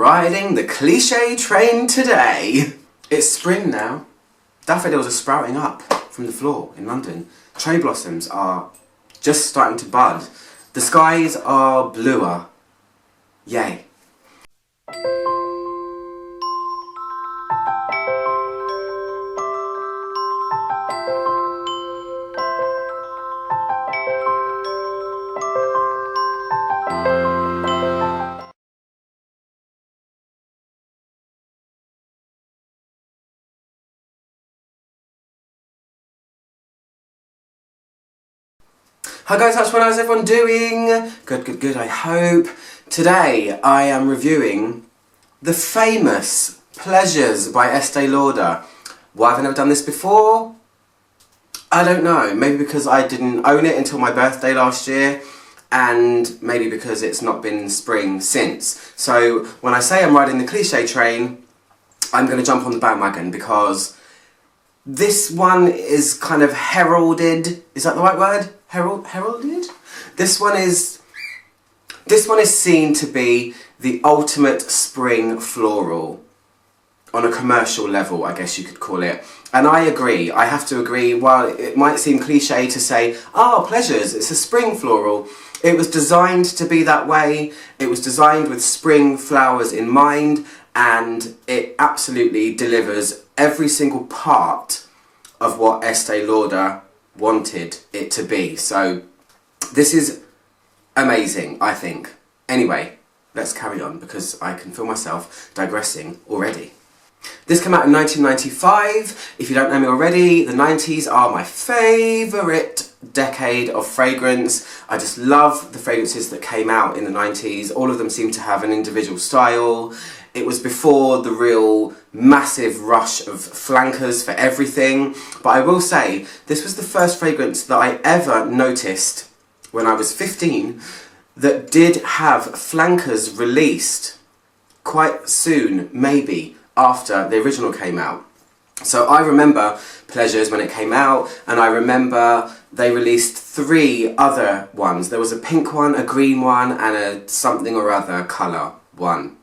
riding the cliche train today. It's spring now. Daffodils are sprouting up from the floor in London. Cherry blossoms are just starting to bud. The skies are bluer. Yay. Hi guys, how's everyone doing? Good, I hope. Today I am reviewing the famous Pleasures by Estee Lauder. Why have I never done this before? I don't know. Maybe because I didn't own it until my birthday last year, and maybe because it's not been spring since. So when I say I'm riding the cliche train, I'm going to jump on the bandwagon because this one is kind of heralded. Is that the right word? Heralded? This one is seen to be the ultimate spring floral on a commercial level, I guess you could call it. And I agree. I have to agree. While it might seem cliche to say, Pleasures, it's a spring floral. It was designed to be that way. It was designed with spring flowers in mind, and it absolutely delivers every single part of what Estee Lauder wanted it to be. So this is amazing, I think. Anyway, let's carry on because I can feel myself digressing already. This came out in 1995. If you don't know me already, the 90s are my favourite decade of fragrance. I just love the fragrances that came out in the 90s. All of them seem to have an individual style. It was before the real massive rush of flankers for everything. But I will say, this was the first fragrance that I ever noticed when I was 15 that did have flankers released quite soon, maybe, after the original came out. So I remember Pleasures when it came out, and I remember they released 3 other ones. There was a pink one, a green one, and a something or other colour one.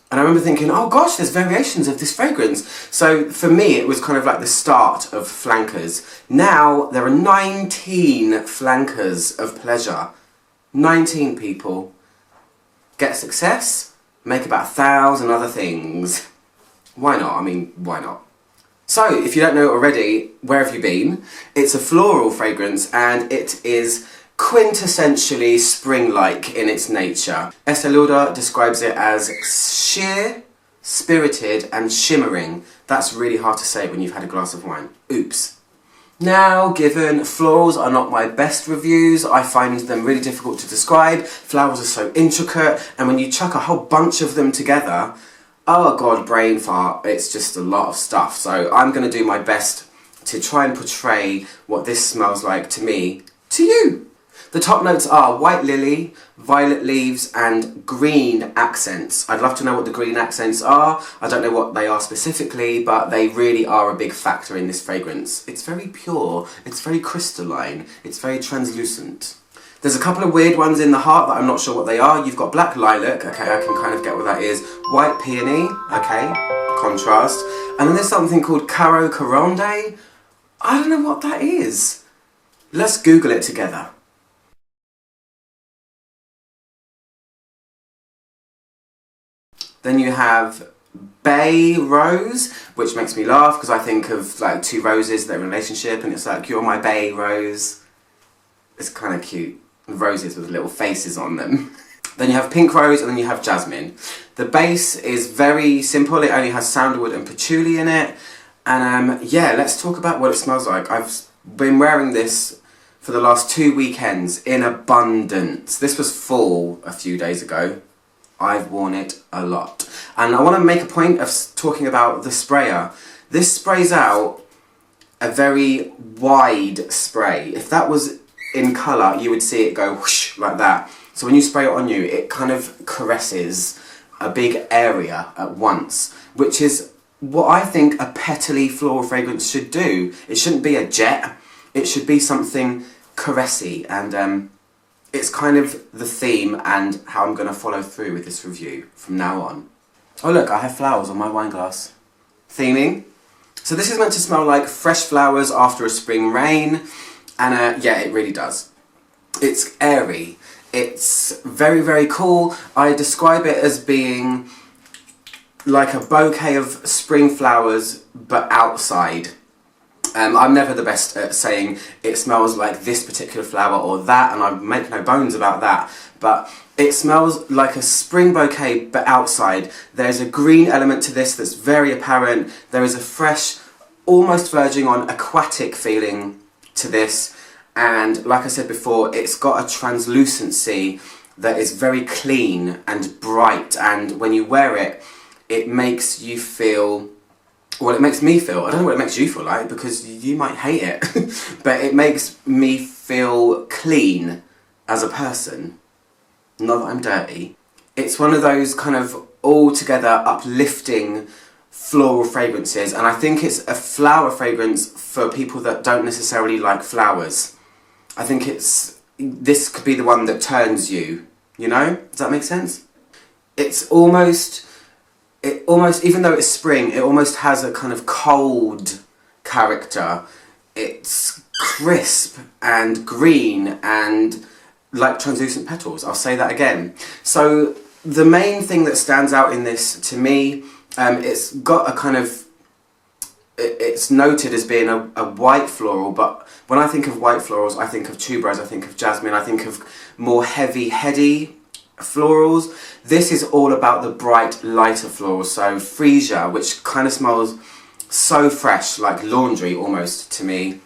And I remember thinking, oh gosh, there's variations of this fragrance. So for me, it was kind of like the start of flankers. Now, there are 19 flankers of Pleasure. 19 people. Get success, make about 1,000 other things. Why not? I mean, why not? So, if you don't know already, where have you been? It's a floral fragrance, and it is quintessentially spring-like in its nature. Estee Lauder describes it as sheer, spirited and shimmering. That's really hard to say when you've had a glass of wine. Oops. Now, given florals are not my best reviews, I find them really difficult to describe. Flowers are so intricate, and when you chuck a whole bunch of them together, oh god, brain fart, it's just a lot of stuff. So I'm going to do my best to try and portray what this smells like to me, to you. The top notes are white lily, violet leaves and green accents. I'd love to know what the green accents are. I don't know what they are specifically, but they really are a big factor in this fragrance. It's very pure, it's very crystalline, it's very translucent. There's a couple of weird ones in the heart that I'm not sure what they are. You've got black lilac, okay, I can kind of get what that is. White peony, okay, contrast. And then there's something called Caro Caronde. I don't know what that is. Let's Google it together. Then you have Bay Rose, which makes me laugh because I think of like 2 roses that are in a relationship and it's like, you're my Bay Rose. It's kind of cute. Roses with little faces on them. Then you have Pink Rose and then you have Jasmine. The base is very simple. It only has sandalwood and patchouli in it. And yeah, let's talk about what it smells like. I've been wearing this for the last 2 weekends in abundance. This was fall a few days ago. I've worn it a lot. And I want to make a point of talking about the sprayer. This sprays out a very wide spray. If that was in colour, you would see it go whoosh like that. So when you spray it on you, it kind of caresses a big area at once, which is what I think a petally floral fragrance should do. It shouldn't be a jet, it should be something caressy, and it's kind of the theme and how I'm going to follow through with this review from now on. Oh look, I have flowers on my wine glass. Theming. So this is meant to smell like fresh flowers after a spring rain, and yeah, it really does. It's airy. It's very, very cool. I describe it as being like a bouquet of spring flowers, but outside. I'm never the best at saying it smells like this particular flower or that, and I make no bones about that, but it smells like a spring bouquet but outside. There's a green element to this that's very apparent. There is a fresh, almost verging on aquatic feeling to this, and like I said before, it's got a translucency that is very clean and bright, and when you wear it, it makes you feel, well, it makes me feel, I don't know what it makes you feel like, because you might hate it, but it makes me feel clean as a person. Not that I'm dirty. It's one of those kind of altogether uplifting floral fragrances, and I think it's a flower fragrance for people that don't necessarily like flowers. I think this could be the one that turns you, you know? Does that make sense? It's almost, even though it's spring, it almost has a kind of cold character. It's crisp and green and like translucent petals. I'll say that again. So the main thing that stands out in this to me, it's got a kind of, it's noted as being a white floral, but when I think of white florals, I think of tuberose, I think of jasmine, I think of more heavy, heady florals. This is all about the bright, lighter florals, so freesia, which kind of smells so fresh, like laundry almost to me.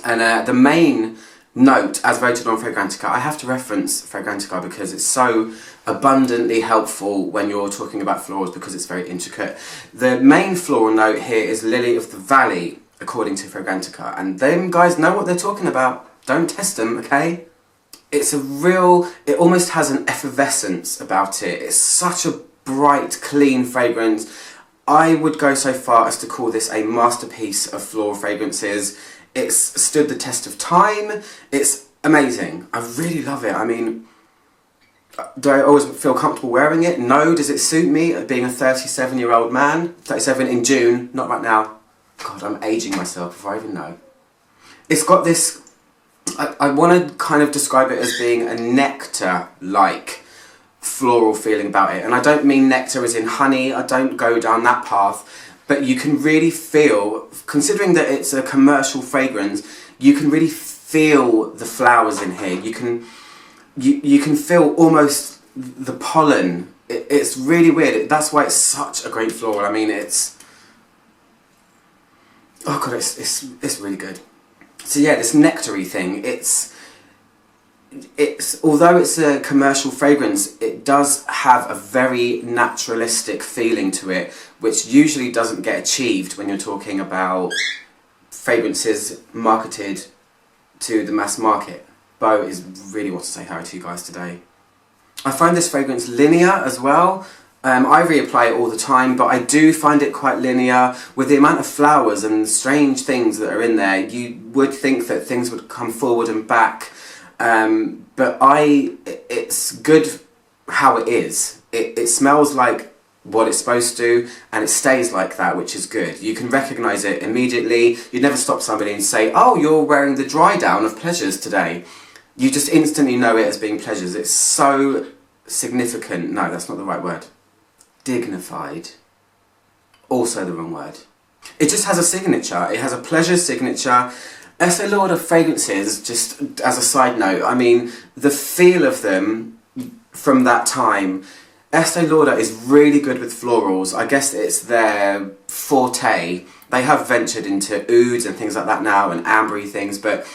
And the main note, as voted on Fragrantica, I have to reference Fragrantica because it's so abundantly helpful when you're talking about florals because it's very intricate. The main floral note here is Lily of the Valley, according to Fragrantica, and them guys know what they're talking about. Don't test them, okay? It's a real, it almost has an effervescence about it. It's such a bright, clean fragrance. I would go so far as to call this a masterpiece of floral fragrances. It's stood the test of time. It's amazing. I really love it. I mean, do I always feel comfortable wearing it? No. Does it suit me, being a 37-year-old man? 37 in June, not right now. God, I'm aging myself before I even know. It's got this, I want to kind of describe it as being a nectar-like floral feeling about it. And I don't mean nectar as in honey, I don't go down that path. But you can really feel, considering that it's a commercial fragrance, you can really feel the flowers in here. You can feel almost the pollen. It's really weird. That's why it's such a great floral. I mean, it's, oh god, it's really good. So yeah, this nectar-y thing, it's although it's a commercial fragrance, it does have a very naturalistic feeling to it, which usually doesn't get achieved when you're talking about fragrances marketed to the mass market. Bo is really wants to say hi to you guys today. I find this fragrance linear as well. I reapply it all the time, but I do find it quite linear. With the amount of flowers and strange things that are in there, you would think that things would come forward and back. But it's good how it is. It smells like what it's supposed to, and it stays like that, which is good. You can recognise it immediately. You'd never stop somebody and say, oh, you're wearing the dry down of Pleasures today. You just instantly know it as being Pleasures. It's so significant. No, that's not the right word. Dignified. Also the wrong word. It just has a signature. It has a Pleasure signature. Estee Lauder fragrances, just as a side note, I mean, the feel of them from that time, Estee Lauder is really good with florals. I guess it's their forte. They have ventured into ouds and things like that now, and ambery things, but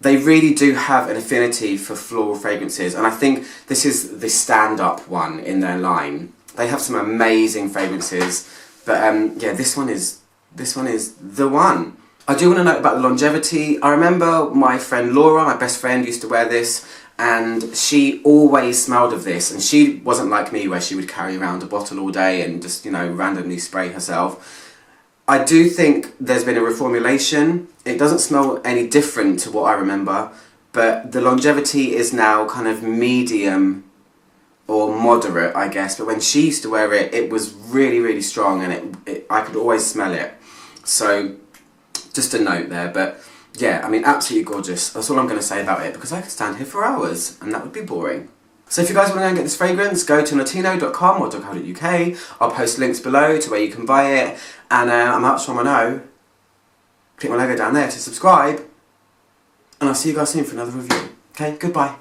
they really do have an affinity for floral fragrances, and I think this is the stand-up one in their line. They have some amazing fragrances, but yeah, this one is the one. I do want to note about the longevity. I remember my friend Laura, my best friend, used to wear this, and she always smelled of this, and she wasn't like me where she would carry around a bottle all day and just, you know, randomly spray herself. I do think there's been a reformulation. It doesn't smell any different to what I remember, but the longevity is now kind of medium or moderate, I guess, but when she used to wear it, it was really, really strong, and I could always smell it. So, just a note there, but yeah, I mean, absolutely gorgeous. That's all I'm going to say about it, because I could stand here for hours, and that would be boring. So if you guys want to go and get this fragrance, go to notino.com or .co.uk. I'll post links below to where you can buy it, and I'm out from I know. Click my logo down there to subscribe, and I'll see you guys soon for another review. Okay, goodbye.